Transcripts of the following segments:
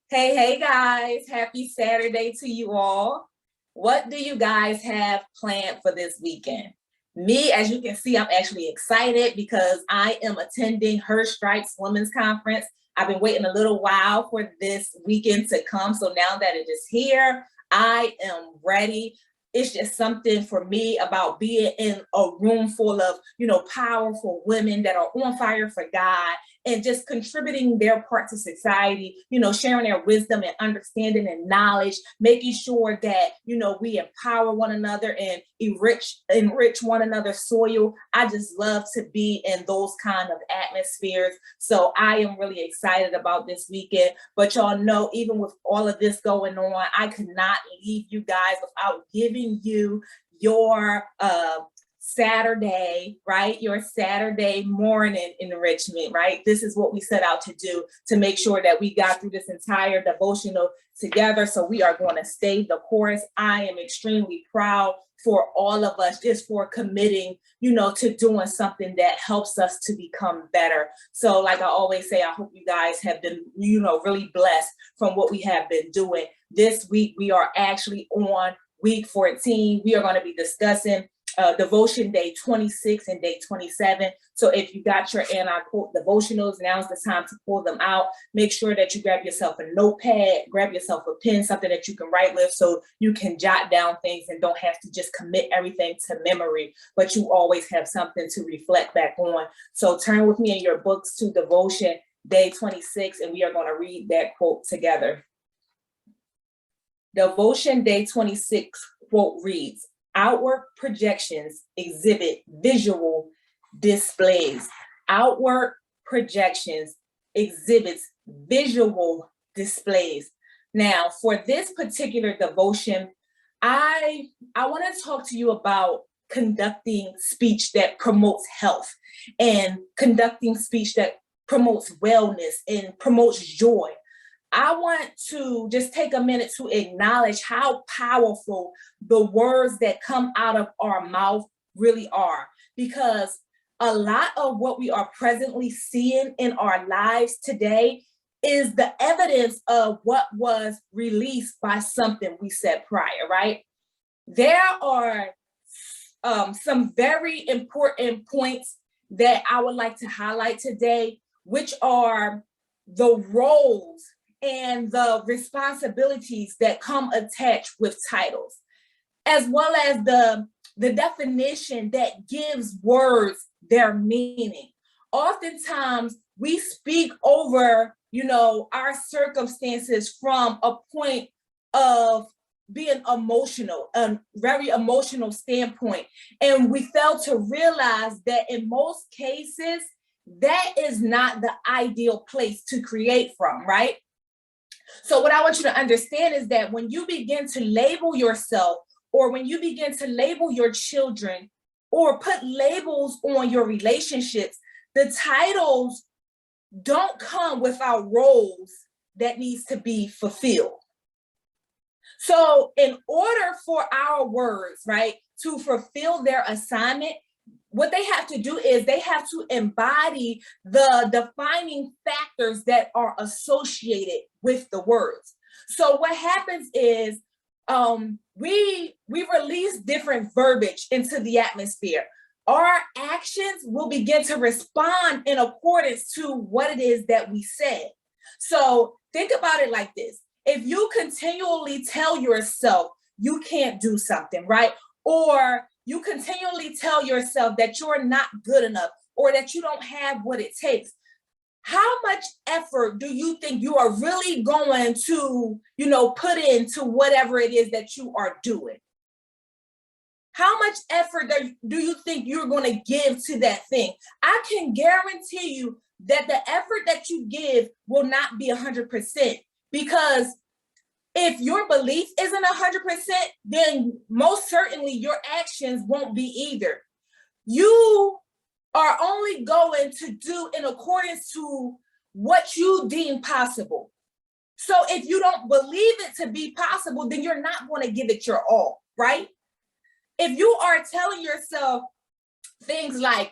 Hey guys, happy Saturday to you all. What do you guys have planned for this weekend? Me, as you can see, I'm actually excited because I am attending Her Stripes Women's Conference. I've been waiting a little while for this weekend to come. So now that it is here, I am ready. It's just something for me about being in a room full of, powerful women that are on fire for God and just contributing their part to society, sharing their wisdom and understanding and knowledge, making sure that, we empower one another and enrich one another's soil. I just love to be in those kind of atmospheres. So I am really excited about this weekend. But y'all know, even with all of this going on, I could not leave you guys without giving you your Saturday, right? Your Saturday morning enrichment, right? This is what we set out to do to make sure that we got through this entire devotional together. So we are going to stay the course. I am extremely proud for all of us just for committing, to doing something that helps us to become better. So like I always say, I hope you guys have been, really blessed from what we have been doing. This week, we are actually on week 14. We are going to be discussing devotion day 26 and day 27. So if you got your quote devotionals, now's the time to pull them out. Make sure that you grab yourself a notepad, grab yourself a pen, something that you can write with so you can jot down things and don't have to just commit everything to memory, but you always have something to reflect back on. So turn with me in your books to devotion day 26, and we are going to read that quote together. Devotion day 26 quote reads, "Outward projections exhibit visual displays." Outward projections exhibits visual displays. Now, for this particular devotion, I want to talk to you about conducting speech that promotes health and conducting speech that promotes wellness and promotes joy. I want to just take a minute to acknowledge how powerful the words that come out of our mouth really are, because a lot of what we are presently seeing in our lives today is the evidence of what was released by something we said prior, right? There are some very important points that I would like to highlight today, which are the roles and the responsibilities that come attached with titles, as well as the definition that gives words their meaning. Oftentimes, we speak over, our circumstances from a point of being emotional, a very emotional standpoint. And we fail to realize that in most cases, that is not the ideal place to create from, right? So what I want you to understand is that when you begin to label yourself, or when you begin to label your children, or put labels on your relationships, the titles don't come without roles that needs to be fulfilled. So in order for our words, right, to fulfill their assignment, what they have to do is they have to embody the defining factors that are associated with the words. So what happens is we release different verbiage into the atmosphere. Our actions will begin to respond in accordance to what it is that we said. So think about it like this. If you continually tell yourself you can't do something, right? Or you continually tell yourself that you're not good enough or that you don't have what it takes, how much effort do you think you are really going to, put into whatever it is that you are doing? How much effort do you think you're going to give to that thing? I can guarantee you that the effort that you give will not be 100%, because if your belief isn't 100%, then most certainly your actions won't be either. You are only going to do in accordance to what you deem possible. So if you don't believe it to be possible, then you're not going to give it your all, right? If you are telling yourself things like,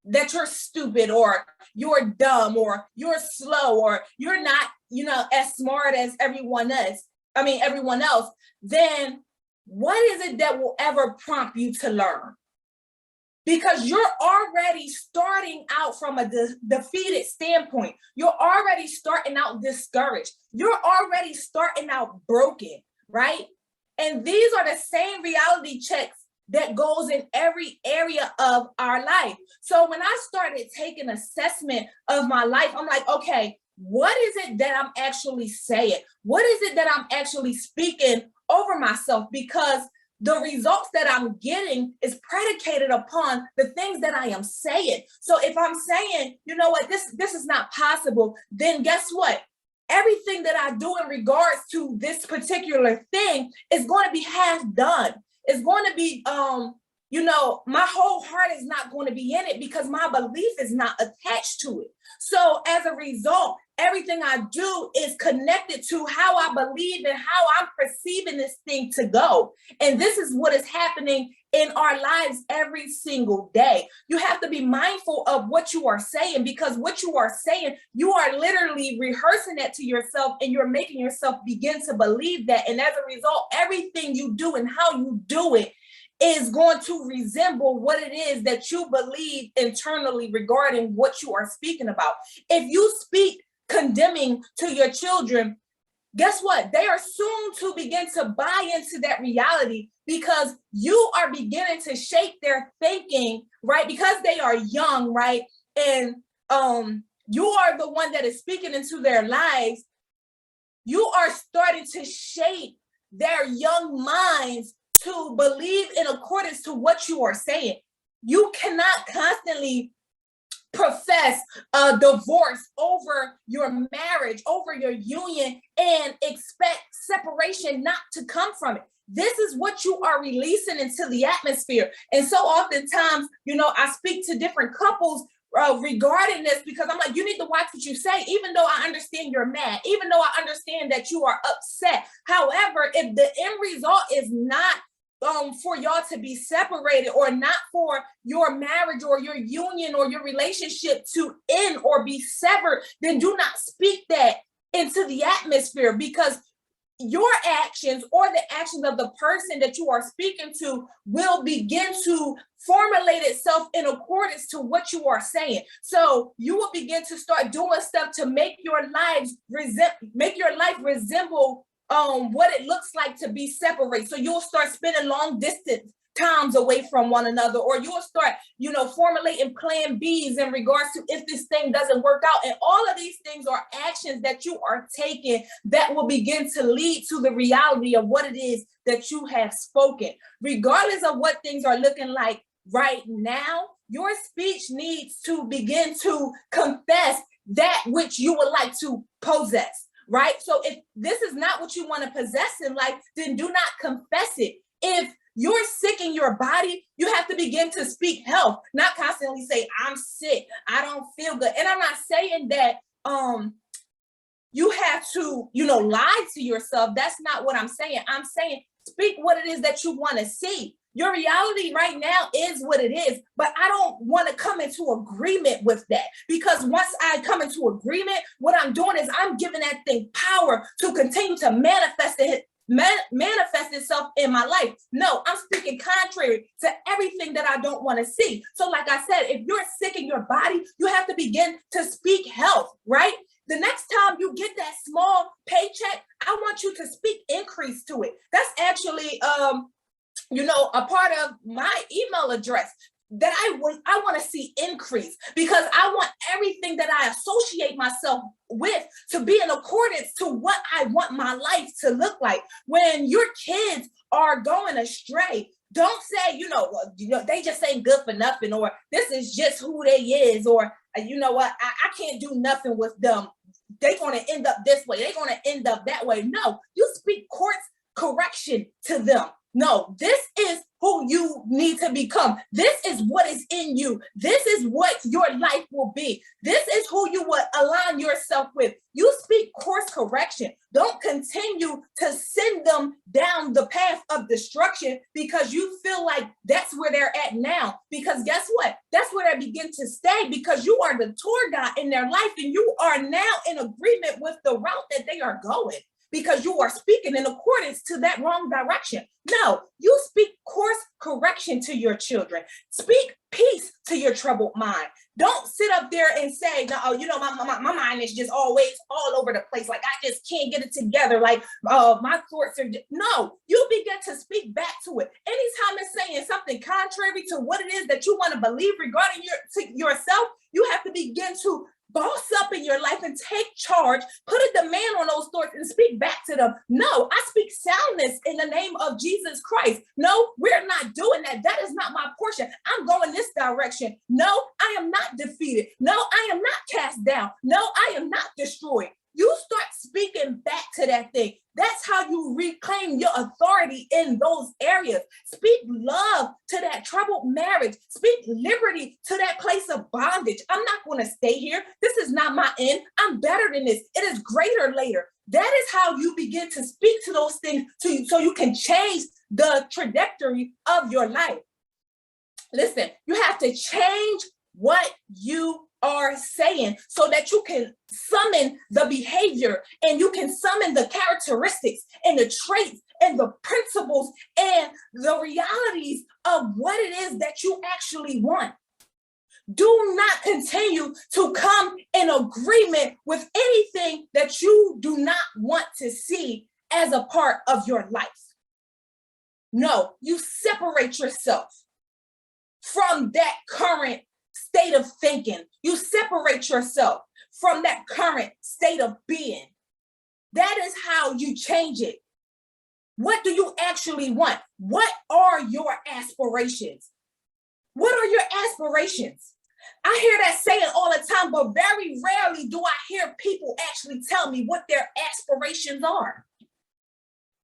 that you're stupid or you're dumb or you're slow or you're not, as smart as everyone else, then what is it that will ever prompt you to learn? Because you're already starting out from a defeated standpoint. You're already starting out discouraged. You're already starting out broken, right? And these are the same reality checks that goes in every area of our life. So when I started taking assessment of my life, I'm like, okay, what is it that I'm actually saying? What is it that I'm actually speaking over myself? Because the results that I'm getting is predicated upon the things that I am saying. So if I'm saying, you know what, this is not possible, then guess what? Everything that I do in regards to this particular thing is going to be half done. It's going to be, my whole heart is not going to be in it because my belief is not attached to it. So as a result, everything I do is connected to how I believe and how I'm perceiving this thing to go. And this is what is happening in our lives every single day. You have to be mindful of what you are saying, because what you are saying, you are literally rehearsing that to yourself and you're making yourself begin to believe that. And as a result, everything you do and how you do it is going to resemble what it is that you believe internally regarding what you are speaking about. If you speak condemning to your children, guess what? They are soon to begin to buy into that reality because you are beginning to shape their thinking, right? Because they are young, right? And you are the one that is speaking into their lives. You are starting to shape their young minds to believe in accordance to what you are saying. You cannot constantly profess a divorce over your marriage, over your union, and expect separation not to come from it. This is what you are releasing into the atmosphere. And so oftentimes, I speak to different couples regarding this because I'm like, you need to watch what you say, even though I understand you're mad, even though I understand that you are upset. However, if the end result is not for y'all to be separated, or not for your marriage or your union or your relationship to end or be severed, then do not speak that into the atmosphere, because your actions or the actions of the person that you are speaking to will begin to formulate itself in accordance to what you are saying. So you will begin to start doing stuff to make your life resemble what it looks like to be separated. So you'll start spending long distance times away from one another, or you'll start, formulating plan Bs in regards to if this thing doesn't work out. And all of these things are actions that you are taking that will begin to lead to the reality of what it is that you have spoken. Regardless of what things are looking like right now, your speech needs to begin to confess that which you would like to possess. Right? So if this is not what you want to possess in life, then do not confess it. If you're sick in your body, you have to begin to speak health, not constantly say, I'm sick, I don't feel good. And I'm not saying that you have to, lie to yourself. That's not what I'm saying. I'm saying speak what it is that you want to see. Your reality right now is what it is, but I don't want to come into agreement with that, because once I come into agreement, what I'm doing is I'm giving that thing power to continue to manifest itself in my life. No, I'm speaking contrary to everything that I don't want to see. So like I said, if you're sick in your body, you have to begin to speak health, right? The next time you get that small paycheck, I want you to speak increase to it. That's actually a part of my email address, that I want to see increase, because I want everything that I associate myself with to be in accordance to what I want my life to look like. When your kids are going astray, don't say, they just ain't good for nothing, or this is just who they is, or you know what, I can't do nothing with them. They're going to end up this way. They're going to end up that way. No, you speak course correction to them. No, this is who you need to become. This is what is in you. This is what your life will be. This is who you will align yourself with. You speak course correction. Don't continue to send them down the path of destruction because you feel like that's where they're at now. Because guess what? That's where they begin to stay, because you are the tour guide in their life and you are now in agreement with the route that they are going, because you are speaking in accordance to that wrong direction. No, you speak course correction to your children. Speak peace to your troubled mind. Don't sit up there and say, no, you know, my mind is just always all over the place. Like, I just can't get it together. Like, my thoughts are no, you begin to speak back to it. Anytime it's saying something contrary to what it is that you want to believe regarding yourself, you have to begin to boss up in your life and take charge, put a demand on those thoughts and speak back to them. No, I speak soundness in the name of Jesus Christ. No, we're not doing that. That is not my portion. I'm going this direction. No, I am not defeated. No, I am not cast down. No, I am not destroyed. You start speaking back to that thing. That's how you reclaim your authority in those areas. Speak love to that troubled marriage. Speak liberty to that place of bondage. I'm not going to stay here. This is not my end. I'm better than this. It is greater later. That is how you begin to speak to those things so you can change the trajectory of your life. Listen, you have to change what you are saying so that you can summon the behavior and you can summon the characteristics and the traits and the principles and the realities of what it is that you actually want. Do not continue to come in agreement with anything that you do not want to see as a part of your life. No, you separate yourself from that current state of thinking. You separate yourself from that current state of being. That is how you change it. What do you actually want? What are your aspirations? What are your aspirations? I hear that saying all the time, but very rarely do I hear people actually tell me what their aspirations are.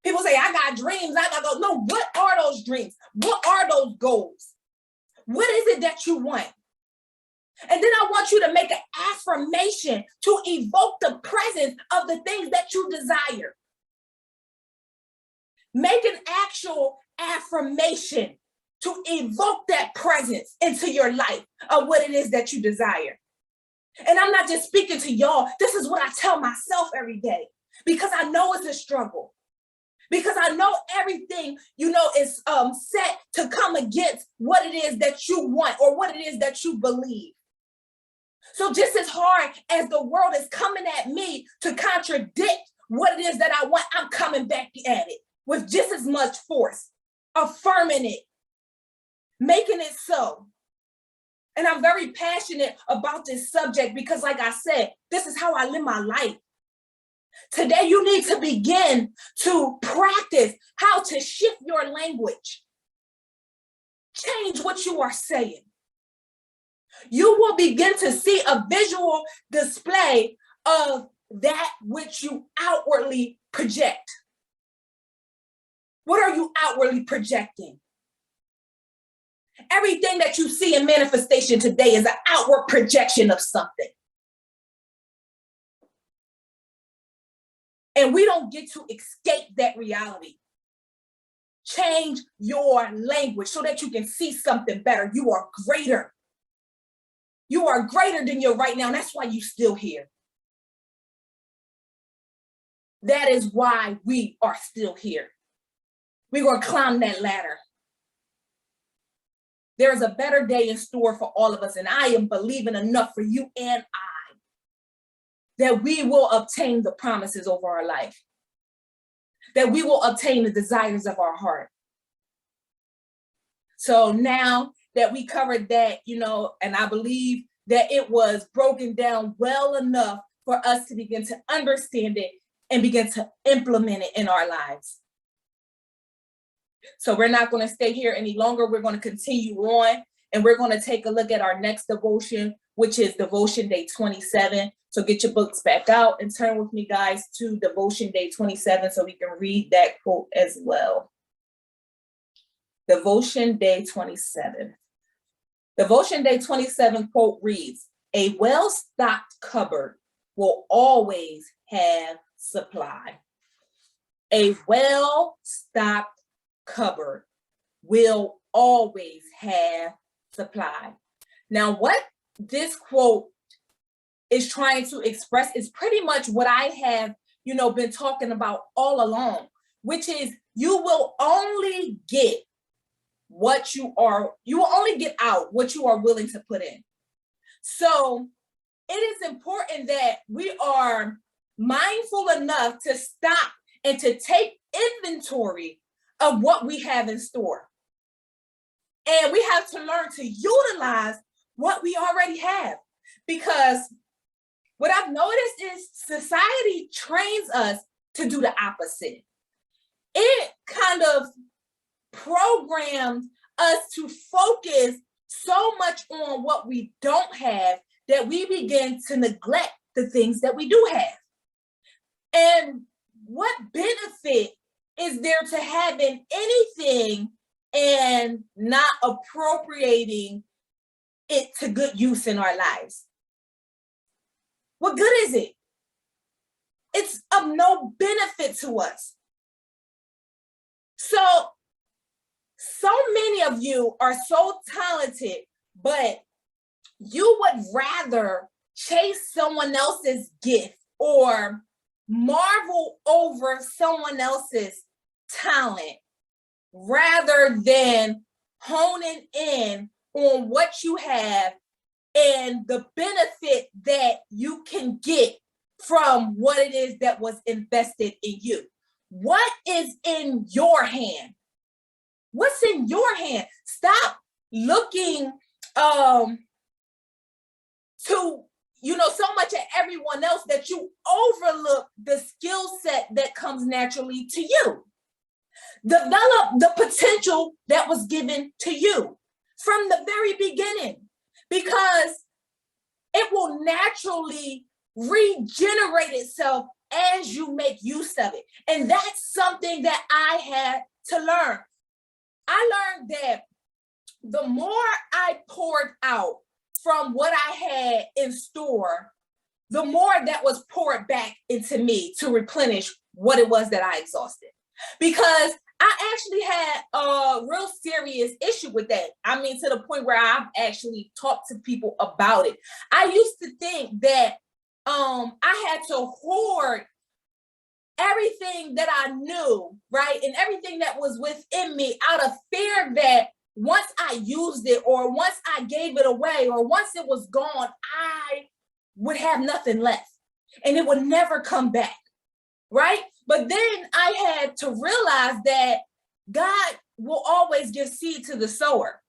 People say, I got dreams. I got to go. No, what are those dreams? What are those goals? What is it that you want? And then I want you to make an affirmation to evoke the presence of the things that you desire. Make an actual affirmation to evoke that presence into your life of what it is that you desire. And I'm not just speaking to y'all. This is what I tell myself every day, because I know it's a struggle. Because I know everything, is set to come against what it is that you want or what it is that you believe. So just as hard as the world is coming at me to contradict what it is that I want, I'm coming back at it with just as much force, affirming it, making it so. And I'm very passionate about this subject because, like I said, this is how I live my life. Today, you need to begin to practice how to shift your language. Change what you are saying. You will begin to see a visual display of that which you outwardly project. What are you outwardly projecting? Everything that you see in manifestation today is an outward projection of something. And we don't get to escape that reality. Change your language so that you can see something better. You are greater. You are greater than you're right now. And that's why you're still here. That is why we are still here. We're going to climb that ladder. There is a better day in store for all of us. And I am believing enough for you and I that we will obtain the promises over our life. That we will obtain the desires of our heart. So now that we covered that, and I believe that it was broken down well enough for us to begin to understand it and begin to implement it in our lives. So we're not going to stay here any longer. We're going to continue on, and we're going to take a look at our next devotion, which is Devotion Day 27. So get your books back out and turn with me, guys, to Devotion Day 27 so we can read that quote as well. Devotion Day 27. Devotion Day 27 quote reads, "A well-stocked cupboard will always have supply. A well-stocked cupboard will always have supply. Now, what this quote is trying to express is pretty much what I have, been talking about all along, which is you will only get out what you are willing to put in. So it is important that we are mindful enough to stop and to take inventory of what we have in store. And we have to learn to utilize what we already have, because what I've noticed is society trains us to do the opposite. It kind of programs us to focus so much on what we don't have that we begin to neglect the things that we do have. And what benefit is there to having anything and not appropriating it to good use in our lives? What good is it? It's of no benefit to us. So many of you are so talented, but you would rather chase someone else's gift or marvel over someone else's talent rather than honing in on what you have and the benefit that you can get from what it is that was invested in you. What is in your hand? What's in your hand? Stop looking to so much at everyone else that you overlook the skill set that comes naturally to you. Develop the potential that was given to you from the very beginning, because it will naturally regenerate itself as you make use of it. And that's something that I had to learn. I learned that the more I poured out from what I had in store, the more that was poured back into me to replenish what it was that I exhausted. Because I actually had a real serious issue with that. I mean, to the point where I've actually talked to people about it. I used to think that I had to hoard everything that I knew, right? And everything that was within me out of fear that once I used it or once I gave it away or once it was gone, I would have nothing left and it would never come back, right? But then I had to realize that God will always give seed to the sower.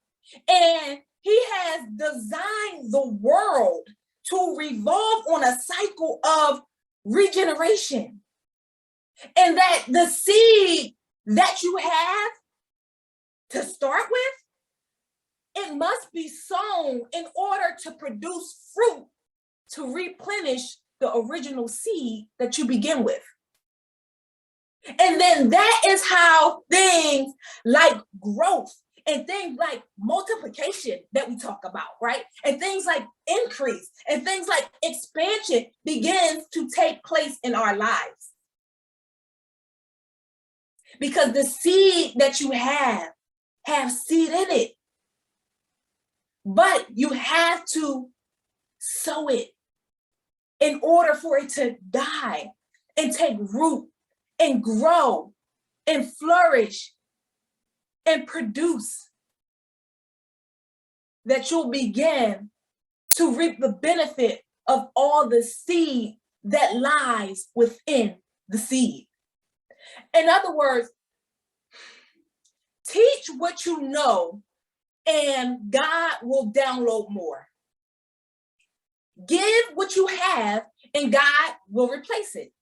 And he has designed the world to revolve on a cycle of regeneration. And that the seed that you have to start with, it must be sown in order to produce fruit to replenish the original seed that you begin with. And then that is how things like growth and things like multiplication that we talk about, right? And things like increase and things like expansion begins to take place in our lives. Because the seed that you have seed in it. But you have to sow it in order for it to die and take root and grow and flourish and produce, that you'll begin to reap the benefit of all the seed that lies within the seed. In other words, teach what you know and God will download more. Give what you have and God will replace it.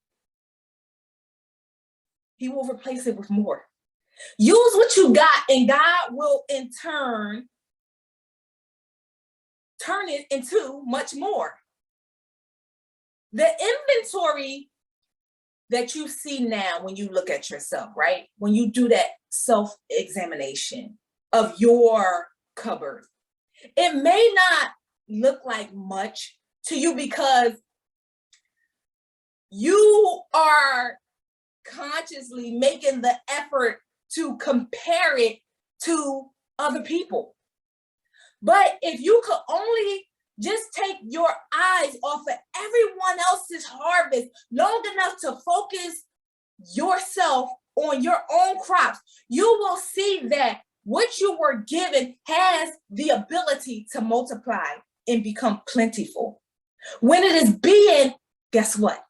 He will replace it with more. Use what you got and God will in turn turn it into much more. The inventory that you see now when you look at yourself, right? When you do that self-examination of your cupboard, it may not look like much to you because you are consciously making the effort to compare it to other people. But if you could only just take your eyes off of everyone else's harvest long enough to focus yourself on your own crops, you will see that what you were given has the ability to multiply and become plentiful. When it is being, guess what?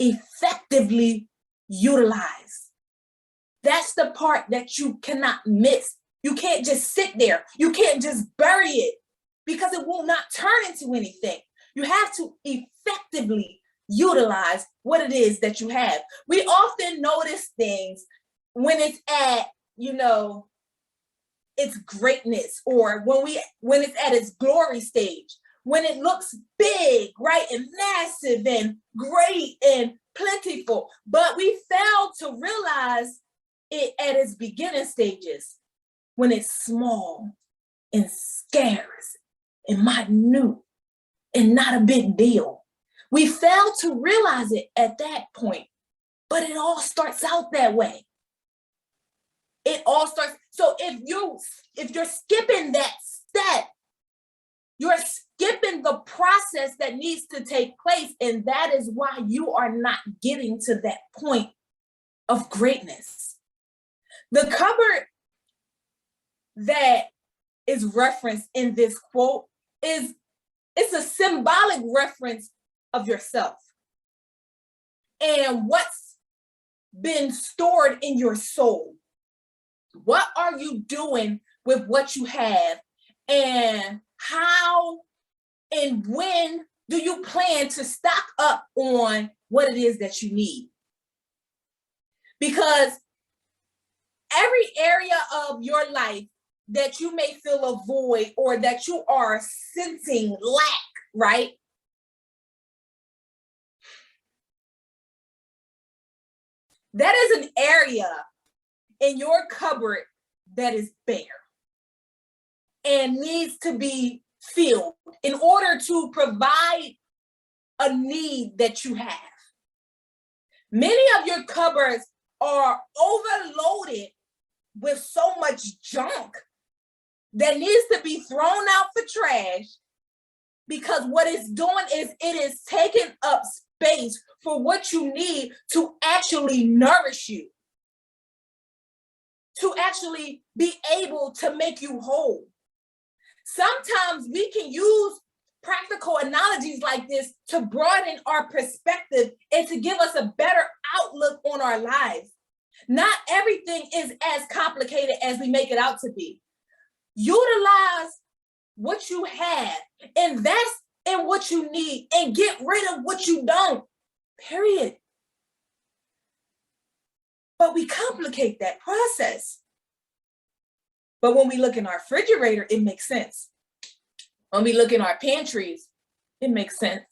Effectively utilized. That's the part that you cannot miss. You can't just sit there. You can't just bury it because it will not turn into anything. You have to effectively utilize what it is that you have. We often notice things when it's at, its greatness, or when it's at its glory stage, when it looks big, right, and massive and great and plentiful. But we fail to realize it at its beginning stages, when it's small and scarce and minute and not a big deal. We fail to realize it at that point, but it all starts out that way. It all starts. So if you're skipping that step, you're skipping the process that needs to take place, and that is why you are not getting to that point of greatness. The cupboard that is referenced in this quote it's a symbolic reference of yourself and what's been stored in your soul. What are you doing with what you have, and how and when do you plan to stock up on what it is that you need? Because every area of your life that you may feel a void or that you are sensing lack, right? That is an area in your cupboard that is bare and needs to be filled in order to provide a need that you have. Many of your cupboards are overloaded with so much junk that needs to be thrown out for trash, because what it's doing is it is taking up space for what you need to actually nourish you, to actually be able to make you whole. Sometimes we can use practical analogies like this to broaden our perspective and to give us a better outlook on our lives. Not everything is as complicated as we make it out to be. Utilize what you have, invest in what you need, and get rid of what you don't, period. But we complicate that process. But when we look in our refrigerator, it makes sense. When we look in our pantries, it makes sense.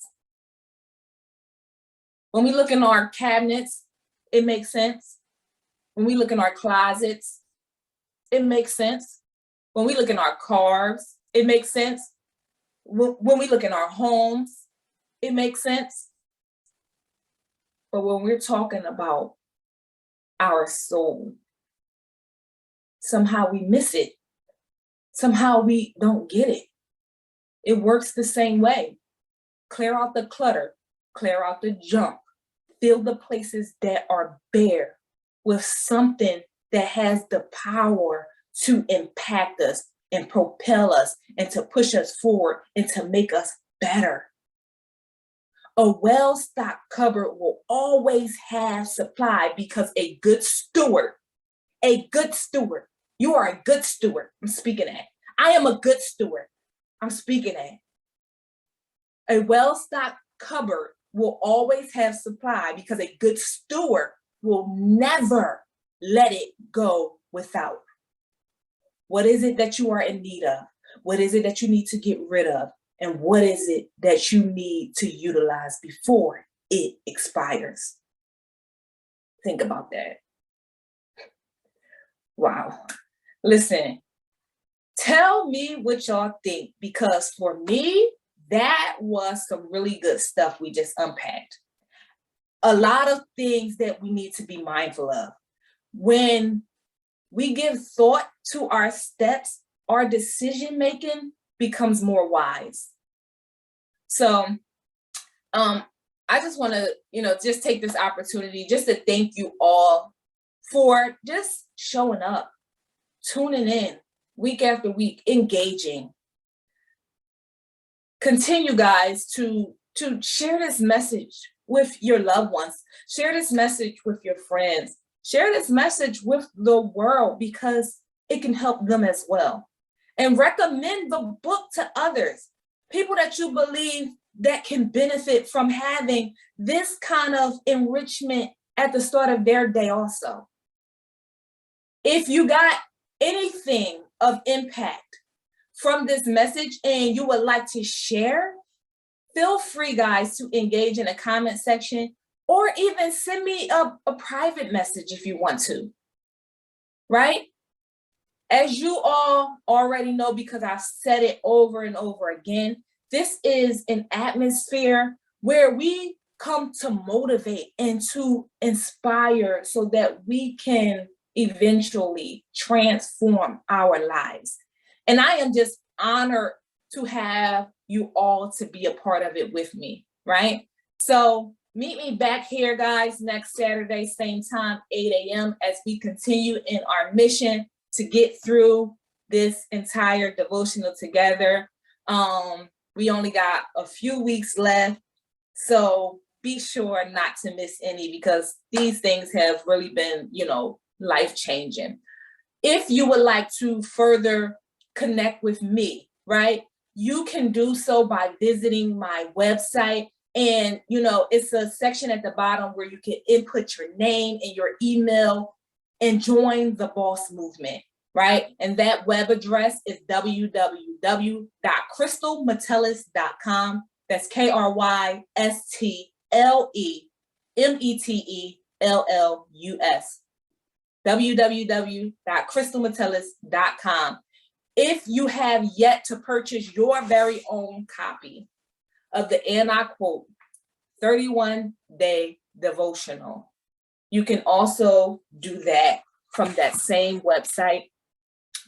When we look in our cabinets, it makes sense. When we look in our closets, it makes sense. When we look in our cars, it makes sense. When we look in our homes, it makes sense. But when we're talking about our soul, somehow we miss it. Somehow we don't get it. It works the same way. Clear out the clutter, clear out the junk, fill the places that are bare with something that has the power to impact us and propel us and to push us forward and to make us better. A well-stocked cupboard will always have supply, because a good steward, you are a good steward. I'm speaking at. I am a good steward. I'm speaking at. A well-stocked cupboard will always have supply, because a good steward will never let it go without. What is it that you are in need of? What is it that you need to get rid of? And what is it that you need to utilize before it expires? Think about that. Wow. Listen, tell me what y'all think, because for me, that was some really good stuff we just unpacked. a lot of things that we need to be mindful of. When we give thought to our steps, our decision making becomes more wise. So I just want to, just take this opportunity just to thank you all for just showing up, tuning in week after week, engaging. Continue, guys, to share this message with your loved ones. Share this message with your friends. Share this message with the world, because it can help them as well. And recommend the book to others, people that you believe that can benefit from having this kind of enrichment at the start of their day also. If you got anything of impact from this message and you would like to share, feel free, guys, to engage in a comment section, or even send me a private message if you want to, right? As you all already know, because I've said it over and over again, this is an atmosphere where we come to motivate and to inspire so that we can eventually transform our lives. And I am just honored to have you all to be a part of it with me, right? So meet me back here, guys, next Saturday, same time, 8 a.m. as we continue in our mission to get through this entire devotional together. We only got a few weeks left, so be sure not to miss any, because these things have really been, life-changing. If you would like to further connect with me, right, you can do so by visiting my website. And, it's a section at the bottom where you can input your name and your email and join the Boss Movement, right? And that web address is www.crystalmetellus.com. That's KrystalMetellus. www.crystalmetellus.com. If you have yet to purchase your very own copy of the, and I quote, 31-day devotional, you can also do that from that same website.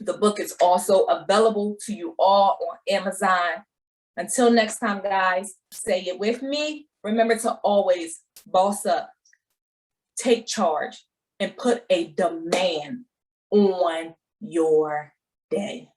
The book is also available to you all on Amazon. Until next time, guys, say it with me. Remember to always boss up, take charge, and put a demand on your day.